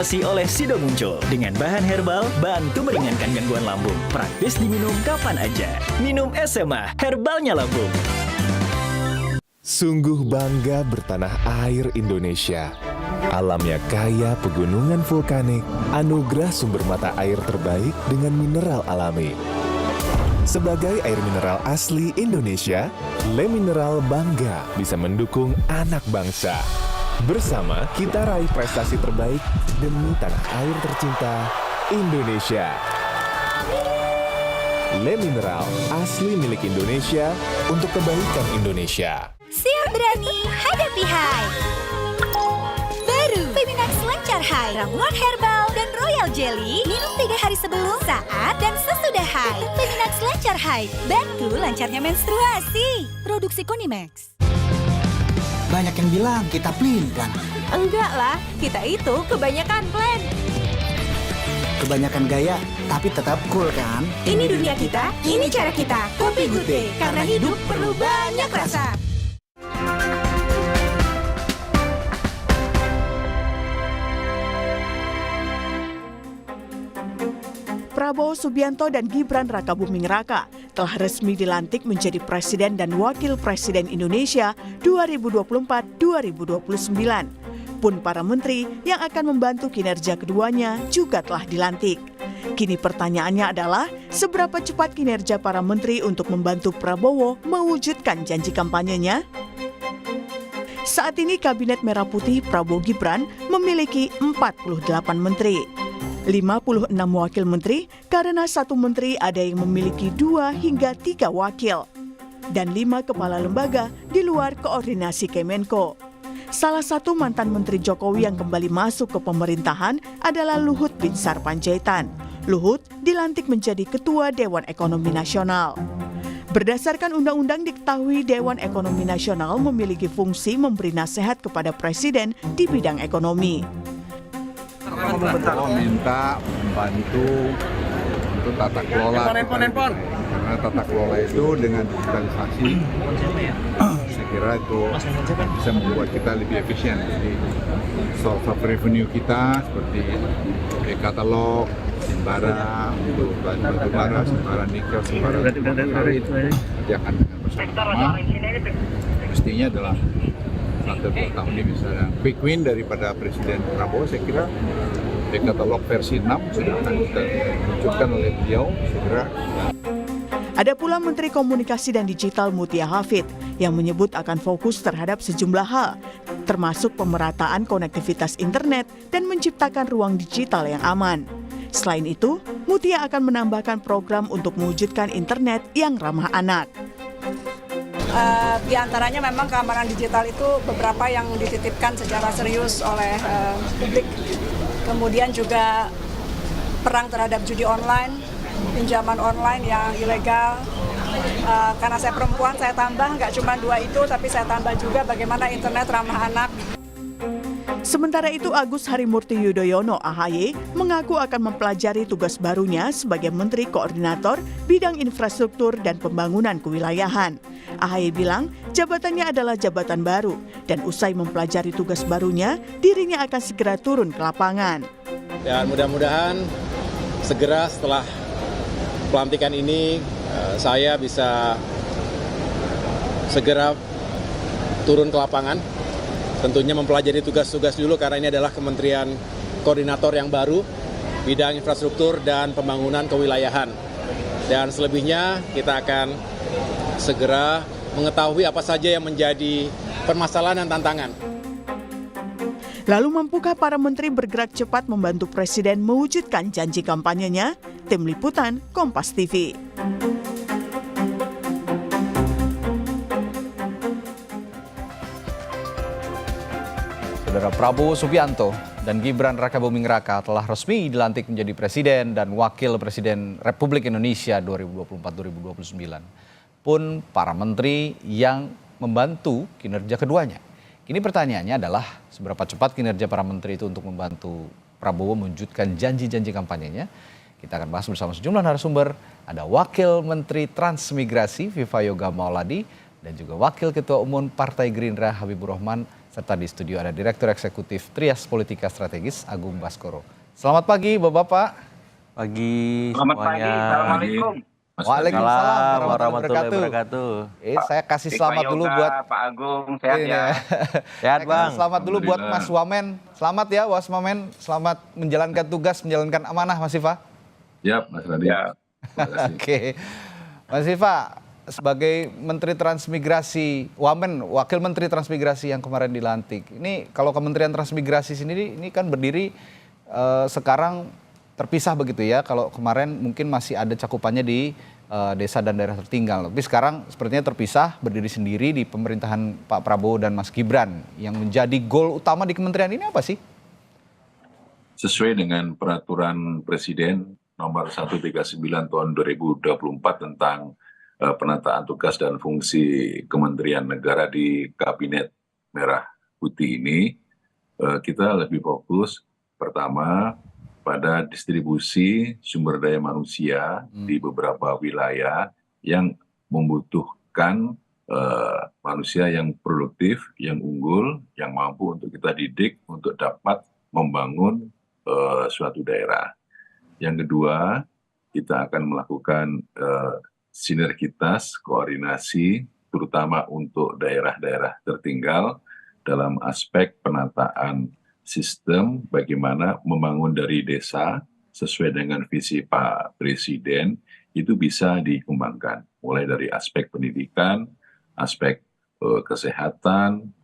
oleh Sido muncul dengan bahan herbal bantu meringankan gangguan lambung. Praktis diminum kapan aja. Minum SMA, herbalnya lambung. Sungguh bangga bertanah air Indonesia. Alamnya kaya pegunungan vulkanik, anugerah sumber mata air terbaik dengan mineral alami. Sebagai air mineral asli Indonesia, Le Mineral bangga bisa mendukung anak bangsa. Bersama kita raih prestasi terbaik demi tanah air tercinta Indonesia. Le Mineral asli milik Indonesia untuk kebaikan Indonesia. Siap berani hadapi hai. Baru Femimax Lancar Hai, ramuan herbal dan royal jelly. Minum 3 hari sebelum, saat, dan sesudah hai. Femimax Lancar Hai, bantu lancarnya menstruasi. Produksi Konimax. Banyak yang bilang kita pelin kan? Enggak lah, kita itu kebanyakan plan. Kebanyakan gaya, tapi tetap cool kan? Ini dunia kita, ini cara kita. Kopi Gute, karena hidup perlu banyak rasa. Prabowo Subianto dan Gibran Rakabuming Raka telah resmi dilantik menjadi Presiden dan Wakil Presiden Indonesia 2024-2029. Pun para menteri yang akan membantu kinerja keduanya juga telah dilantik. Kini pertanyaannya adalah, seberapa cepat kinerja para menteri untuk membantu Prabowo mewujudkan janji kampanyenya? Saat ini Kabinet Merah Putih Prabowo Gibran memiliki 48 menteri. 56 wakil menteri karena satu menteri ada yang memiliki 2 hingga 3 wakil. Dan 5 kepala lembaga di luar koordinasi Kemenko. Salah satu mantan Menteri Jokowi yang kembali masuk ke pemerintahan adalah Luhut Binsar Panjaitan. Luhut dilantik menjadi Ketua Dewan Ekonomi Nasional. Berdasarkan undang-undang diketahui Dewan Ekonomi Nasional memiliki fungsi memberi nasihat kepada Presiden di bidang ekonomi. Minta membantu untuk tata kelola. Karena tata kelola itu dengan digitalisasi, saya kira itu bisa membuat kita lebih efisien. Jadi source of revenue kita seperti katalog, simbara, untuk batu bara, simbara nikel, simbara nanti akan dengan bersama-sama. Mestinya dalam 1-2 tahun ini misalnya quick win daripada Presiden Prabowo, saya kira katalog versi 6 sudah akan kita luncurkan oleh beliau segera. Ada pula Menteri Komunikasi dan Digital Mutia Hafid yang menyebut akan fokus terhadap sejumlah hal, termasuk pemerataan konektivitas internet dan menciptakan ruang digital yang aman. Selain itu, Mutia akan menambahkan program untuk mewujudkan internet yang ramah anak. Di antaranya memang keamanan digital itu beberapa yang dititipkan secara serius oleh publik. Kemudian juga perang terhadap judi online, pinjaman online yang ilegal. Karena saya perempuan, saya tambah nggak cuma 2 itu, tapi saya tambah juga bagaimana internet ramah anak. Sementara itu, Agus Harimurti Yudhoyono (AHY) mengaku akan mempelajari tugas barunya sebagai Menteri Koordinator Bidang Infrastruktur dan Pembangunan Kewilayahan. AHY bilang jabatannya adalah jabatan baru dan usai mempelajari tugas barunya, dirinya akan segera turun ke lapangan. Dan mudah-mudahan segera setelah pelantikan ini saya bisa segera turun ke lapangan. Tentunya mempelajari tugas-tugas dulu karena ini adalah kementerian koordinator yang baru, bidang infrastruktur dan pembangunan kewilayahan. Dan selebihnya kita akan segera mengetahui apa saja yang menjadi permasalahan dan tantangan. Lalu mampukah para menteri bergerak cepat membantu Presiden mewujudkan janji kampanyenya? Tim Liputan, Kompas TV. Saudara Prabowo Subianto dan Gibran Rakabuming Raka telah resmi dilantik menjadi Presiden dan Wakil Presiden Republik Indonesia 2024-2029. Pun para menteri yang membantu kinerja keduanya. Kini pertanyaannya adalah seberapa cepat kinerja para menteri itu untuk membantu Prabowo mewujudkan janji-janji kampanyenya. Kita akan bahas bersama sejumlah narasumber. Ada Wakil Menteri Transmigrasi Viva Yoga Mauladi dan juga Wakil Ketua Umum Partai Gerindra Habibur Rahman Serta di studio ada Direktur Eksekutif Trias Politika Strategis Agung Baskoro. Selamat pagi Bapak-Bapak. Pagi Selamat semuanya. pagi, Assalamualaikum. Waalaikumsalam warahmatullahi wabarakatuh. Saya kasih selamat dulu buat Pak Agung, sehat ya. Sehat Bang. Selamat dulu buat Mas Wamen. Selamat ya Mas Wamen, selamat menjalankan tugas, menjalankan amanah Mas Siva. Ya, Mas Radit. Ya. Oke. Mas Siva, sebagai Menteri Transmigrasi, Wamen, Wakil Menteri Transmigrasi yang kemarin dilantik. Ini kalau Kementerian Transmigrasi sendiri ini kan berdiri sekarang terpisah begitu ya. Kalau kemarin mungkin masih ada cakupannya di desa dan daerah tertinggal. Tapi sekarang sepertinya terpisah, berdiri sendiri di pemerintahan Pak Prabowo dan Mas Gibran. Yang menjadi goal utama di kementerian ini apa sih? Sesuai dengan peraturan Presiden nomor 139 tahun 2024 tentang penataan tugas dan fungsi Kementerian Negara di Kabinet Merah Putih ini, kita lebih fokus pertama pada distribusi sumber daya manusia di beberapa wilayah yang membutuhkan manusia yang produktif, yang unggul, yang mampu untuk kita didik untuk dapat membangun suatu daerah. Yang kedua, kita akan melakukan sinergitas, koordinasi, terutama untuk daerah-daerah tertinggal dalam aspek penataan sistem bagaimana membangun dari desa sesuai dengan visi Pak Presiden itu bisa dikembangkan. Mulai dari aspek pendidikan, aspek kesehatan,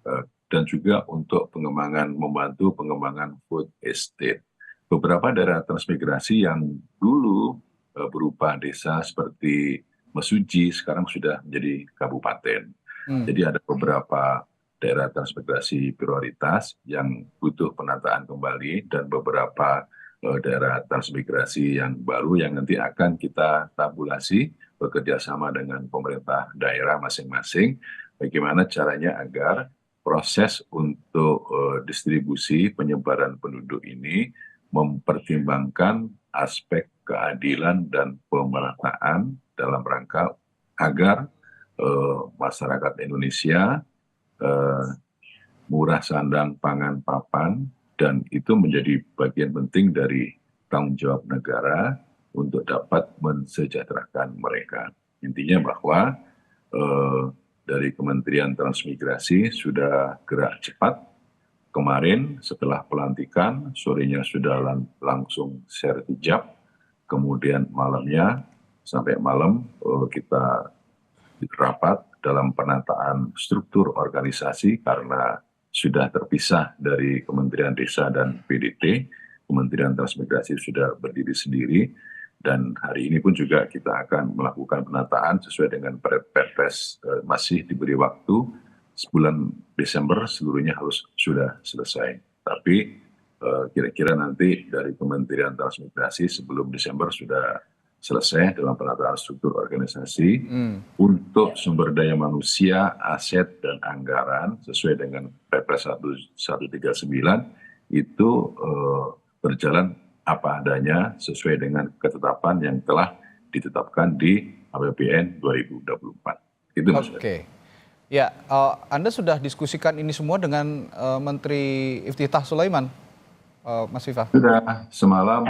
dan juga untuk pengembangan, membantu pengembangan food estate. Beberapa daerah transmigrasi yang dulu berupa desa seperti Mesuji sekarang sudah menjadi kabupaten. Jadi ada beberapa daerah transmigrasi prioritas yang butuh penataan kembali dan beberapa daerah transmigrasi yang baru yang nanti akan kita tabulasi bekerja sama dengan pemerintah daerah masing-masing bagaimana caranya agar proses untuk distribusi penyebaran penduduk ini mempertimbangkan aspek keadilan dan pemerataan dalam rangka agar masyarakat Indonesia murah sandang pangan papan dan itu menjadi bagian penting dari tanggung jawab negara untuk dapat mensejahterakan mereka. Intinya bahwa dari Kementerian Transmigrasi sudah gerak cepat. Kemarin setelah pelantikan sorenya sudah langsung sertijab, kemudian malamnya sampai malam kita rapat dalam penataan struktur organisasi karena sudah terpisah dari Kementerian Desa dan PDT, Kementerian Transmigrasi sudah berdiri sendiri, dan hari ini pun juga kita akan melakukan penataan sesuai dengan Perpres, masih diberi waktu sebulan Desember seluruhnya harus sudah selesai. Tapi kira-kira nanti dari Kementerian Transmigrasi sebelum Desember sudah selesai dalam penataan struktur organisasi untuk sumber daya manusia, aset, dan anggaran sesuai dengan Perpres 139 itu berjalan apa adanya sesuai dengan ketetapan yang telah ditetapkan di APBN 2024. Itu Mas. Oke. Ya, Anda sudah diskusikan ini semua dengan Menteri Iftithah Sulaiman, Mas Viva? Sudah, semalam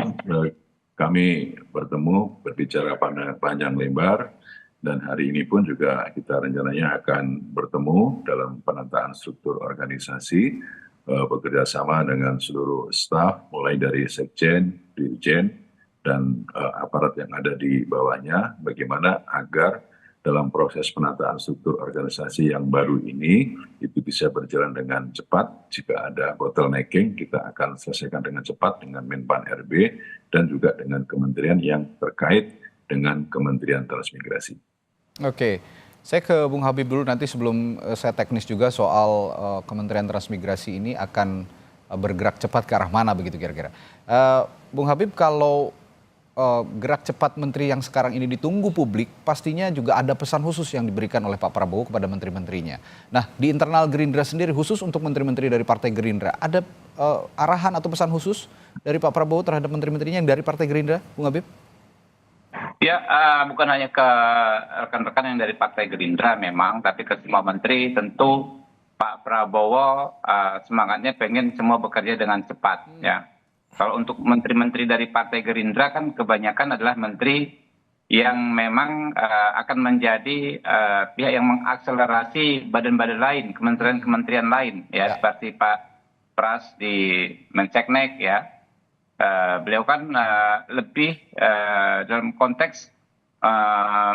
kami bertemu, berbicara panjang lebar, dan hari ini pun juga kita rencananya akan bertemu dalam penataan struktur organisasi, bekerja sama dengan seluruh staf, mulai dari sekjen, dirjen, dan aparat yang ada di bawahnya, bagaimana agar dalam proses penataan struktur organisasi yang baru ini itu bisa berjalan dengan cepat. Jika ada bottlenecking, kita akan selesaikan dengan cepat dengan Menpan RB dan juga dengan kementerian yang terkait dengan Kementerian Transmigrasi. Oke, saya ke Bung Habib dulu nanti sebelum saya teknis juga soal Kementerian Transmigrasi ini akan bergerak cepat ke arah mana begitu kira-kira. Bung Habib, kalau gerak cepat menteri yang sekarang ini ditunggu publik, pastinya juga ada pesan khusus yang diberikan oleh Pak Prabowo kepada menteri-menterinya. Nah, di internal Gerindra sendiri, khusus untuk menteri-menteri dari Partai Gerindra, ada arahan atau pesan khusus dari Pak Prabowo terhadap menteri-menterinya yang dari Partai Gerindra, Bung Habib? Ya, bukan hanya ke rekan-rekan yang dari Partai Gerindra memang, tapi ke semua menteri tentu Pak Prabowo semangatnya pengen semua bekerja dengan cepat ya. Kalau untuk menteri-menteri dari Partai Gerindra kan kebanyakan adalah menteri yang memang akan menjadi pihak yang mengakselerasi badan-badan lain, kementerian-kementerian lain ya, seperti Pak Pras di Menseknek ya. Beliau kan lebih dalam konteks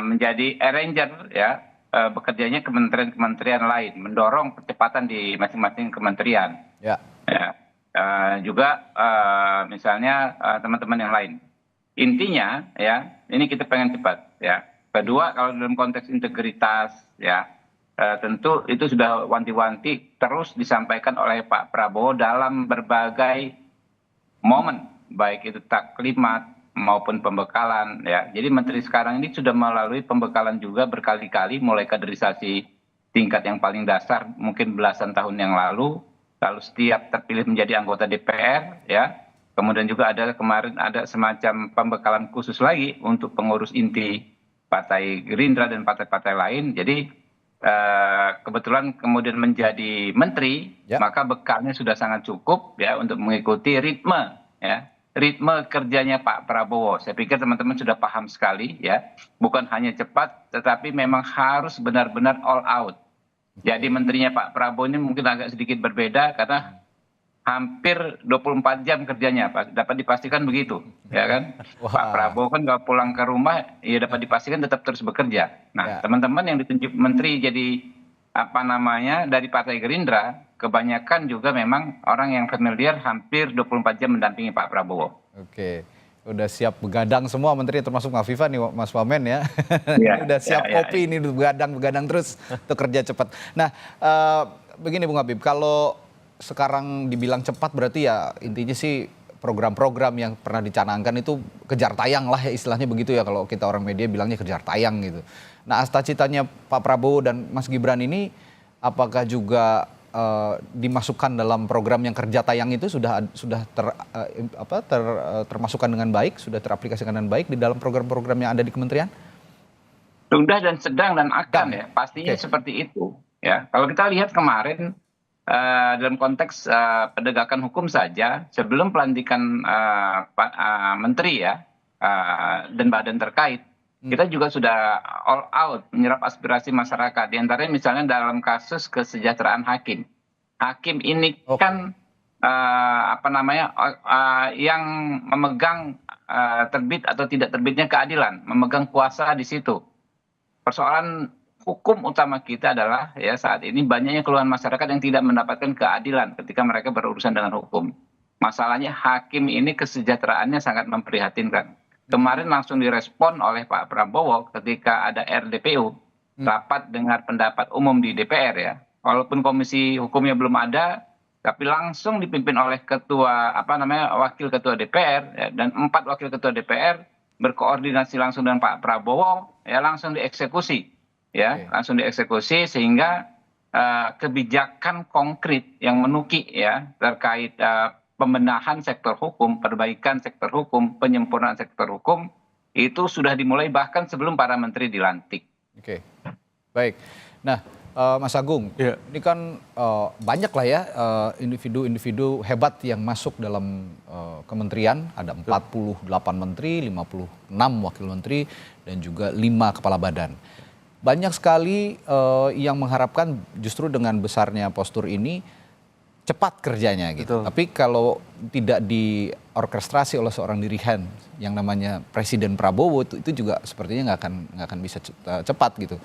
menjadi arranger ya, bekerjanya kementerian-kementerian lain, mendorong percepatan di masing-masing kementerian. Ya. Juga misalnya teman-teman yang lain. Intinya ya, ini kita pengen cepat ya. Kedua, kalau dalam konteks integritas ya, tentu itu sudah wanti-wanti terus disampaikan oleh Pak Prabowo dalam berbagai momen, baik itu taklimat maupun pembekalan ya. Jadi menteri sekarang ini sudah melalui pembekalan juga berkali-kali, mulai kaderisasi tingkat yang paling dasar mungkin belasan tahun yang lalu setiap terpilih menjadi anggota DPR ya. Kemudian juga kemarin ada semacam pembekalan khusus lagi untuk pengurus inti Partai Gerindra dan partai-partai lain. Jadi kebetulan kemudian menjadi menteri, maka bekalnya sudah sangat cukup ya untuk mengikuti ritme kerjanya Pak Prabowo. Saya pikir teman-teman sudah paham sekali ya, bukan hanya cepat tetapi memang harus benar-benar all out. Jadi menterinya Pak Prabowo ini mungkin agak sedikit berbeda karena hampir 24 jam kerjanya, Pak. Dapat dipastikan begitu, ya kan? Pak Prabowo kan kalau pulang ke rumah, ya dapat dipastikan tetap terus bekerja. Nah, teman-teman yang ditunjuk menteri jadi dari Partai Gerindra, kebanyakan juga memang orang yang familiar hampir 24 jam mendampingi Pak Prabowo. Oke, udah siap begadang semua menteri termasuk Afifah nih Mas Wamen ya. Udah siap kopi ini begadang terus untuk kerja cepat. Nah, begini Bung Habib, kalau sekarang dibilang cepat berarti ya intinya sih program-program yang pernah dicanangkan itu kejar tayang lah ya, istilahnya begitu ya, kalau kita orang media bilangnya kejar tayang gitu. Nah, cita-citanya Pak Prabowo dan Mas Gibran ini apakah juga dimasukkan dalam program yang kerja tayang itu sudah termasukkan dengan baik, sudah teraplikasikan dengan baik di dalam program-program yang ada di kementerian? Sudah dan sedang dan akan ya, pastinya seperti itu ya. Kalau kita lihat kemarin dalam konteks penegakan hukum saja, sebelum pelantikan menteri ya dan badan terkait, kita juga sudah all out menyerap aspirasi masyarakat. Di antaranya misalnya dalam kasus kesejahteraan hakim. Hakim ini kan yang memegang terbit atau tidak terbitnya keadilan, memegang kuasa di situ. Persoalan hukum utama kita adalah ya saat ini banyaknya keluhan masyarakat yang tidak mendapatkan keadilan ketika mereka berurusan dengan hukum. Masalahnya hakim ini kesejahteraannya sangat memprihatinkan. Kemarin langsung direspon oleh Pak Prabowo ketika ada RDPU, rapat dengar pendapat umum di DPR ya. Walaupun komisi hukumnya belum ada, tapi langsung dipimpin oleh wakil ketua DPR ya, dan 4 wakil ketua DPR berkoordinasi langsung dengan Pak Prabowo ya, langsung dieksekusi. Ya, langsung dieksekusi sehingga kebijakan konkret yang menukik ya terkait pembenahan sektor hukum, perbaikan sektor hukum, penyempurnaan sektor hukum itu sudah dimulai bahkan sebelum para menteri dilantik. Oke, baik. Nah, Mas Agung, ini kan banyak lah ya individu-individu hebat yang masuk dalam kementerian. Ada 48 menteri, 56 wakil menteri, dan juga 5 kepala badan. Banyak sekali yang mengharapkan justru dengan besarnya postur ini cepat kerjanya gitu. Tapi kalau tidak diorkestrasi oleh seorang dirigen yang namanya Presiden Prabowo, itu juga sepertinya nggak akan bisa cepat gitu.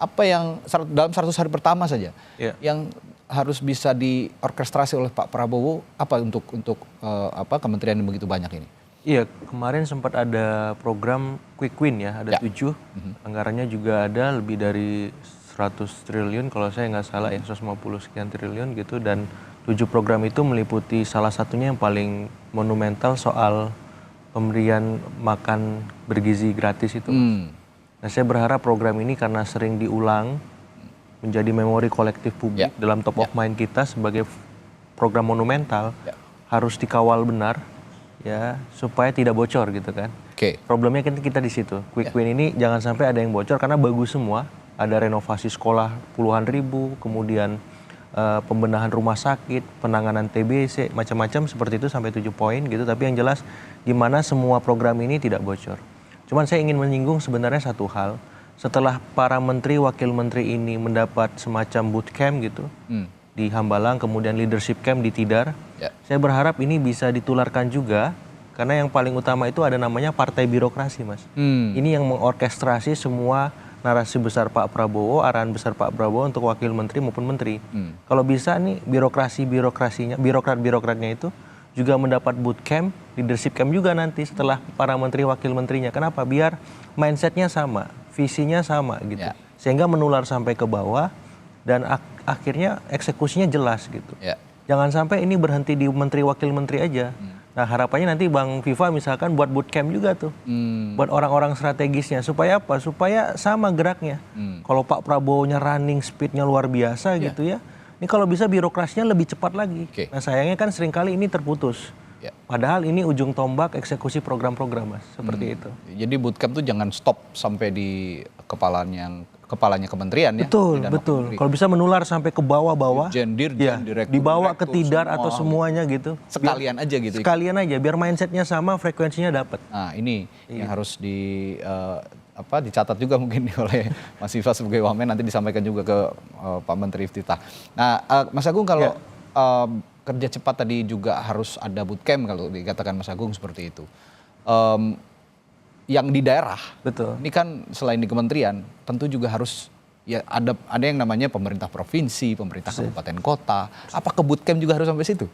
Apa yang dalam 100 hari pertama saja yang harus bisa diorkestrasi oleh Pak Prabowo apa untuk kementerian yang begitu banyak ini? Iya, kemarin sempat ada program Quick Win ya, ada 7. Anggarannya juga ada lebih dari 100 triliun kalau saya nggak salah ya, 150 sekian triliun gitu. Dan 7 program itu meliputi salah satunya yang paling monumental soal pemberian makan bergizi gratis itu. Nah, saya berharap program ini karena sering diulang menjadi memori kolektif publik dalam top of mind kita sebagai program monumental, harus dikawal benar. Ya, supaya tidak bocor gitu kan. Problemnya kan kita di situ. Quick Win ini jangan sampai ada yang bocor karena bagus semua. Ada renovasi sekolah puluhan ribu, kemudian pembenahan rumah sakit, penanganan TBC, macam-macam seperti itu sampai 7 poin gitu. Tapi yang jelas gimana semua program ini tidak bocor. Cuman saya ingin menyinggung sebenarnya satu hal. Setelah para menteri, wakil menteri ini mendapat semacam bootcamp gitu di Hambalang, kemudian leadership camp di Tidar, saya berharap ini bisa ditularkan juga, karena yang paling utama itu ada namanya partai birokrasi, Mas. Ini yang mengorkestrasi semua narasi besar Pak Prabowo, arahan besar Pak Prabowo untuk wakil menteri maupun menteri. Kalau bisa nih birokrasinya, birokratnya itu juga mendapat bootcamp, leadership camp juga nanti setelah para menteri wakil menterinya. Kenapa? Biar mindsetnya sama, visinya sama gitu, sehingga menular sampai ke bawah dan akhirnya eksekusinya jelas gitu. Jangan sampai ini berhenti di menteri wakil menteri aja. Nah harapannya nanti Bang Viva misalkan buat bootcamp juga tuh, buat orang-orang strategisnya, supaya apa? Supaya sama geraknya. Kalau Pak Prabowo-nya running speed-nya luar biasa gitu ya, ini kalau bisa birokrasinya lebih cepat lagi. Nah sayangnya kan seringkali ini terputus. Padahal ini ujung tombak eksekusi program-program, Mas, seperti itu. Jadi bootcamp tuh jangan stop sampai di kepalanya kementerian ya. Betul. Kalau bisa menular sampai ke bawah-bawah, direktur, dibawa ke Tidar atau semuanya gitu. Sekalian aja gitu. Sekalian aja, biar mindsetnya sama, frekuensinya dapat. Nah ini yang harus dicatat juga mungkin oleh Mas Viva sebagai Wamen, nanti disampaikan juga ke Pak Menteri Iftitah. Nah Mas Agung, kalau kerja cepat tadi juga harus ada bootcamp kalau dikatakan Mas Agung seperti itu. Yang di daerah, ini kan selain di kementerian, tentu juga harus ya ada yang namanya pemerintah provinsi, pemerintah kabupaten kota. Apa ke bootcamp juga harus sampai situ?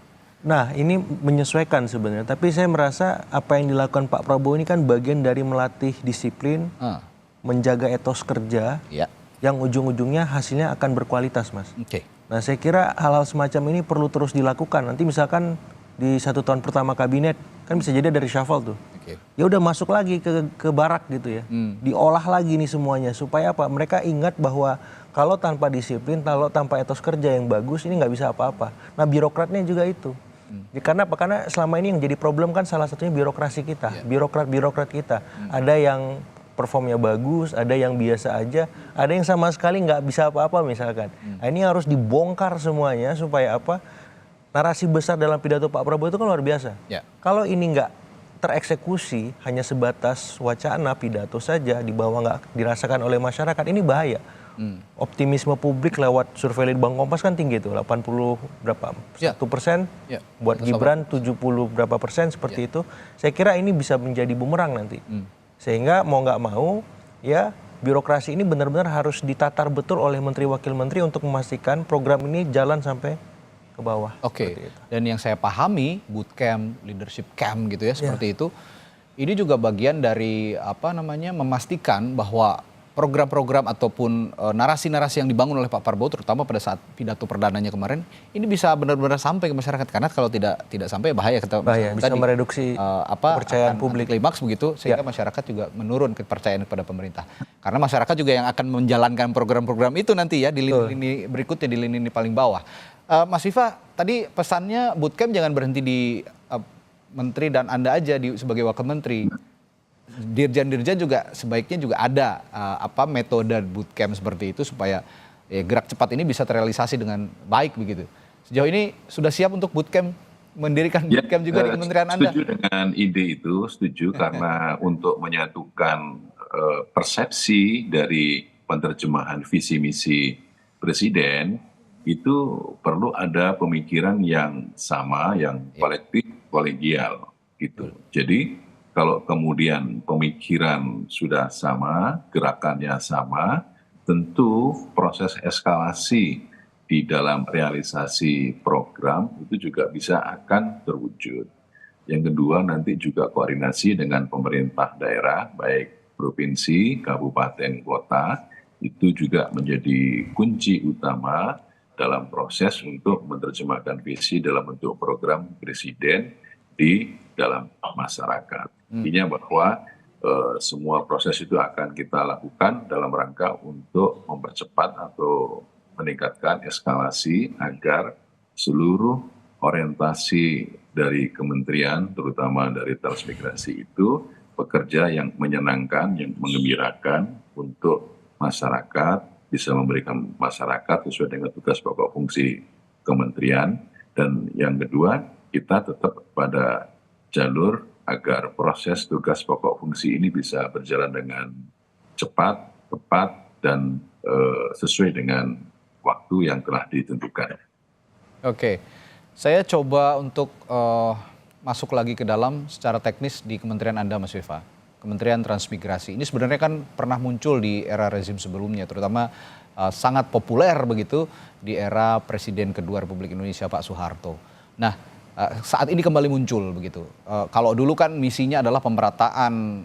Nah ini menyesuaikan sebenarnya, tapi saya merasa apa yang dilakukan Pak Prabowo ini kan bagian dari melatih disiplin, menjaga etos kerja, yang ujung-ujungnya hasilnya akan berkualitas, Mas. Nah saya kira hal-hal semacam ini perlu terus dilakukan. Nanti misalkan di 1 tahun pertama kabinet, kan bisa jadi dari shuffle tuh. Ya udah masuk lagi ke barak gitu ya. Diolah lagi nih semuanya, supaya apa? Mereka ingat bahwa kalau tanpa disiplin, kalau tanpa etos kerja yang bagus, ini nggak bisa apa-apa. Nah birokratnya juga itu. Karena apa? Karena selama ini yang jadi problem kan salah satunya birokrasi kita, birokrat kita. Ada yang performnya bagus, ada yang biasa aja, ada yang sama sekali nggak bisa apa-apa misalkan. Nah, ini harus dibongkar semuanya supaya apa? Narasi besar dalam pidato Pak Prabowo itu kan luar biasa. Kalau ini nggak tereksekusi, hanya sebatas wacana pidato saja, di bawah nggak dirasakan oleh masyarakat, ini bahaya. Optimisme publik lewat survei Litbang Kompas kan tinggi tuh, 80 berapa? 1%, buat Gibran 70 berapa persen seperti itu. Saya kira ini bisa menjadi bumerang nanti. Sehingga mau nggak mau ya birokrasi ini benar-benar harus ditatar betul oleh menteri wakil menteri untuk memastikan program ini jalan sampai ke bawah. Dan yang saya pahami bootcamp, leadership camp gitu ya seperti itu, ini juga bagian dari memastikan bahwa program-program ataupun narasi-narasi yang dibangun oleh Pak Prabowo terutama pada saat pidato perdananya kemarin ini bisa benar-benar sampai ke masyarakat, karena kalau tidak sampai bahaya bisa mereduksi kepercayaan publik, klimaks begitu, sehingga masyarakat juga menurun kepercayaan kepada pemerintah, karena masyarakat juga yang akan menjalankan program-program itu nanti ya di lini berikutnya, di lini paling bawah. Mas Viva, tadi pesannya bootcamp jangan berhenti di menteri dan Anda aja sebagai wakil menteri. Dirjen-dirjen juga sebaiknya juga ada metode bootcamp seperti itu supaya gerak cepat ini bisa terrealisasi dengan baik begitu. Sejauh ini sudah siap untuk bootcamp, mendirikan bootcamp juga di kementerian Anda? Setuju dengan ide itu, karena untuk menyatukan persepsi dari penerjemahan visi misi presiden itu perlu ada pemikiran yang sama, yang kolektif, kolegial gitu. Jadi kalau kemudian pemikiran sudah sama, gerakannya sama, tentu proses eskalasi di dalam realisasi program itu juga bisa akan terwujud. Yang kedua nanti juga koordinasi dengan pemerintah daerah, baik provinsi, kabupaten, kota, itu juga menjadi kunci utama dalam proses untuk menerjemahkan visi dalam bentuk program presiden di dalam masyarakat. Intinya bahwa semua proses itu akan kita lakukan dalam rangka untuk mempercepat atau meningkatkan eskalasi agar seluruh orientasi dari kementerian, terutama dari transmigrasi itu, bekerja yang menyenangkan, yang menggembirakan untuk masyarakat bisa memberikan masyarakat sesuai dengan tugas pokok fungsi kementerian. Dan yang kedua, kita tetap pada jalur agar proses tugas pokok fungsi ini bisa berjalan dengan cepat, tepat, dan sesuai dengan waktu yang telah ditentukan. Oke, saya coba untuk masuk lagi ke dalam secara teknis di Kementerian Anda, Mas Viva. Kementerian Transmigrasi. Ini sebenarnya kan pernah muncul di era rezim sebelumnya, terutama sangat populer begitu di era Presiden kedua Republik Indonesia Pak Soeharto. Nah, saat ini kembali muncul begitu. Kalau dulu kan misinya adalah pemerataan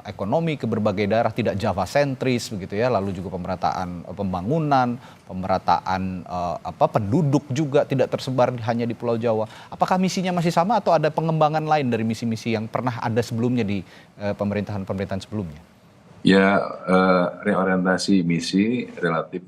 ekonomi ke berbagai daerah, tidak Jawa sentris begitu ya, lalu juga pemerataan pembangunan, pemerataan penduduk juga tidak tersebar hanya di Pulau Jawa. Apakah misinya masih sama atau ada pengembangan lain dari misi-misi yang pernah ada sebelumnya di pemerintahan-pemerintahan sebelumnya? Ya, reorientasi misi relatif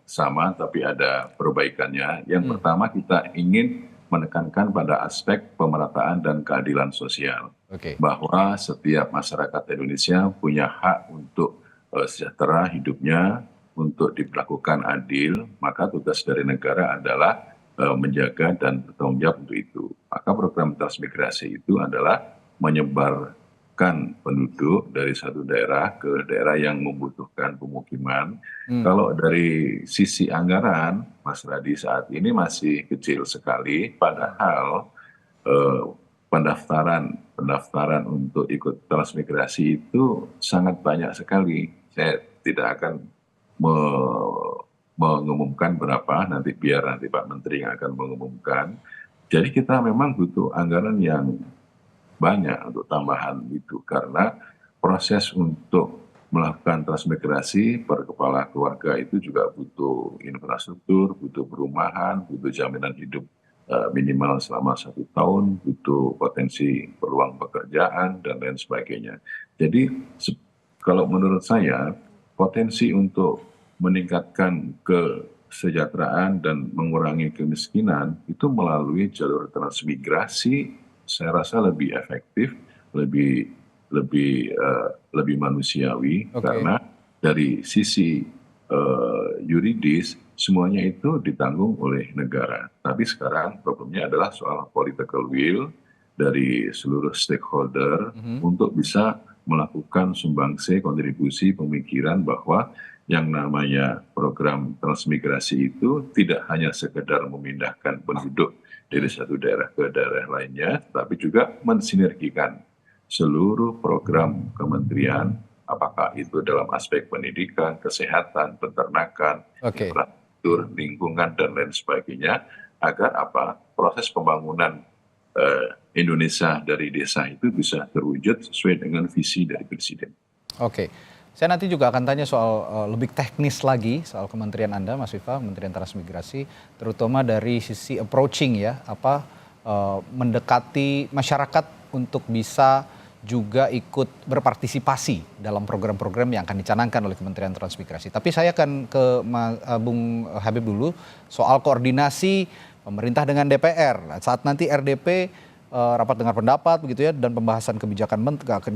sama, tapi ada perbaikannya. Yang pertama, kita ingin menekankan pada aspek pemerataan dan keadilan sosial. Bahwa setiap masyarakat Indonesia punya hak untuk sejahtera hidupnya, untuk diperlakukan adil, maka tugas dari negara adalah menjaga dan bertanggung jawab untuk itu. Maka program transmigrasi itu adalah menyebarkan penduduk dari satu daerah ke daerah yang membutuhkan pemukiman. Kalau dari sisi anggaran, Mas Radi, saat ini masih kecil sekali, padahal pendaftaran untuk ikut transmigrasi itu sangat banyak sekali. Saya tidak akan mengumumkan berapa, nanti biar nanti Pak Menteri yang akan mengumumkan. Jadi kita memang butuh anggaran yang banyak untuk tambahan itu, karena proses untuk melakukan transmigrasi per kepala keluarga itu juga butuh infrastruktur, butuh perumahan, butuh jaminan hidup minimal selama 1 tahun, butuh potensi peluang pekerjaan, dan lain sebagainya. Jadi kalau menurut saya, potensi untuk meningkatkan kesejahteraan dan mengurangi kemiskinan itu melalui jalur transmigrasi, saya rasa lebih efektif, lebih manusiawi, karena dari sisi yuridis semuanya itu ditanggung oleh negara. Tapi sekarang problemnya adalah soal political will dari seluruh stakeholder untuk bisa melakukan sumbangsi, kontribusi, pemikiran bahwa yang namanya program transmigrasi itu tidak hanya sekedar memindahkan penduduk dari satu daerah ke daerah lainnya, tapi juga mensinergikan seluruh program kementerian, apakah itu dalam aspek pendidikan, kesehatan, peternakan, infrastruktur, lingkungan, dan lain sebagainya, agar proses pembangunan Indonesia dari desa itu bisa terwujud sesuai dengan visi dari Presiden. Saya nanti juga akan tanya soal lebih teknis lagi soal kementerian Anda, Mas Viva, Kementerian Transmigrasi, terutama dari sisi approaching ya, mendekati masyarakat untuk bisa juga ikut berpartisipasi dalam program-program yang akan dicanangkan oleh Kementerian Transmigrasi. Tapi saya akan ke Bung Habib dulu soal koordinasi pemerintah dengan DPR. Saat nanti RDP rapat dengar pendapat begitu ya, dan pembahasan kebijakan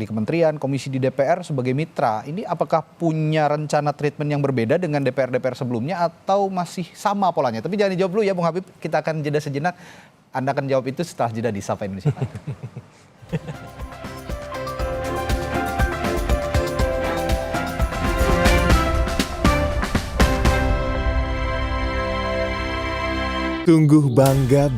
di kementerian, komisi di DPR sebagai mitra, ini apakah punya rencana treatment yang berbeda dengan DPR sebelumnya atau masih sama polanya? Tapi jangan dijawab dulu ya Bung Habib, kita akan jeda sejenak. Anda akan jawab itu setelah jeda di Sapa Indonesia. Sungguh bangga